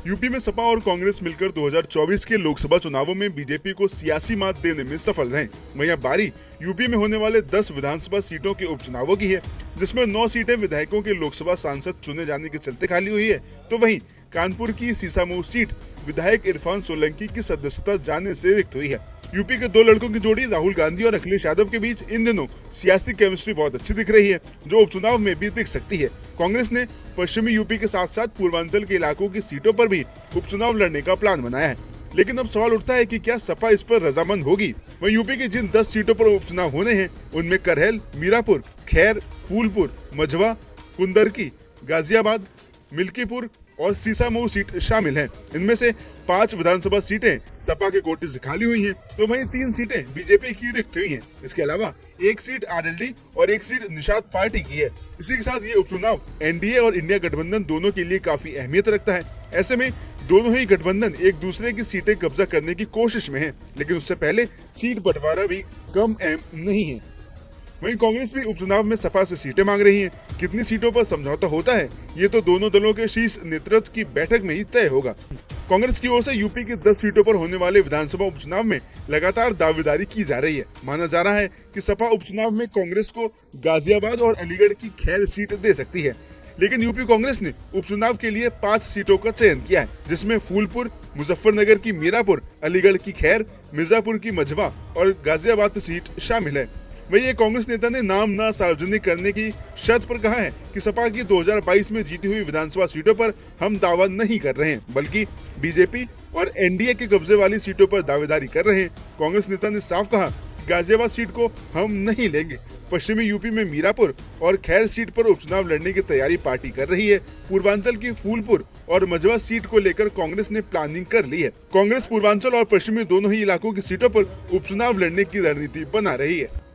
UP में सपा और कांग्रेस मिलकर 2024 के लोकसभा चुनावों में बीजेपी को सियासी मात देने में सफल रहे। वहीं अब बारी यूपी में होने वाले 10 विधानसभा सीटों के उपचुनावों की है, जिसमें 9 सीटें विधायकों के लोकसभा सांसद चुने जाने के चलते खाली हुई है, तो वहीं कानपुर की सीसामऊ सीट विधायक इरफान सोलंकी की सदस्यता जाने से रिक्त हुई है। यूपी के दो लड़कों की जोड़ी राहुल गांधी और अखिलेश यादव के बीच इन दिनों सियासी केमिस्ट्री बहुत अच्छी दिख रही है, जो उपचुनाव में भी दिख सकती है। कांग्रेस ने पश्चिमी यूपी के साथ साथ पूर्वांचल के इलाकों की सीटों पर भी उपचुनाव लड़ने का प्लान बनाया है, लेकिन अब सवाल उठता है कि क्या सपा इस पर रजामंद होगी। वहीं यूपी की जिन 10 सीटों पर उपचुनाव होने हैं, उनमें करहल, मीरापुर, खैर, फूलपुर, मझवा, कुंदरकी, गाजियाबाद, मिल्कीपुर और सीसामऊ सीट शामिल हैं। इनमें से 5 विधानसभा सीटें सपा के कोटे से खाली हुई हैं, तो वहीं 3 सीटें बीजेपी की रिक्त हुई हैं। इसके अलावा 1 सीट आरएलडी और 1 सीट निषाद पार्टी की है। इसी के साथ ये उपचुनाव एनडीए और इंडिया गठबंधन दोनों के लिए काफी अहमियत रखता है। ऐसे में दोनों ही गठबंधन एक दूसरे की सीटें कब्जा करने की कोशिश में है, लेकिन उससे पहले सीट बंटवारा भी कम अहम नहीं है। वहीं कांग्रेस भी उपचुनाव में सपा से सीटें मांग रही है। कितनी सीटों पर समझौता होता है, ये तो दोनों दलों के शीर्ष नेतृत्व की बैठक में ही तय होगा। कांग्रेस की ओर से यूपी की 10 सीटों पर होने वाले विधानसभा उपचुनाव में लगातार दावेदारी की जा रही है। माना जा रहा है कि सपा उपचुनाव में कांग्रेस को गाजियाबाद और अलीगढ़ की खैर सीट दे सकती है, लेकिन यूपी कांग्रेस ने उपचुनाव के लिए 5 सीटों का चयन किया है, जिसमें फूलपुर, मुजफ्फरनगर की मीरापुर, अलीगढ़ की खैर, मिर्जापुर की मझवा और गाजियाबाद सीट शामिल है। वही एक कांग्रेस नेता ने नाम न सार्वजनिक करने की शर्त पर कहा है कि सपा की 2022 में जीती हुई विधानसभा सीटों पर हम दावा नहीं कर रहे हैं, बल्कि बीजेपी और एनडीए के कब्जे वाली सीटों पर दावेदारी कर रहे हैं। कांग्रेस नेता ने साफ कहा, गाजियाबाद सीट को हम नहीं लेंगे। पश्चिमी यूपी में मीरापुर और खैर सीट पर उपचुनाव लड़ने की तैयारी पार्टी कर रही है। पूर्वांचल की फूलपुर और मझवा सीट को लेकर कांग्रेस ने प्लानिंग कर ली है। कांग्रेस पूर्वांचल और पश्चिमी दोनों ही इलाकों की सीटों पर उपचुनाव लड़ने की रणनीति बना रही है।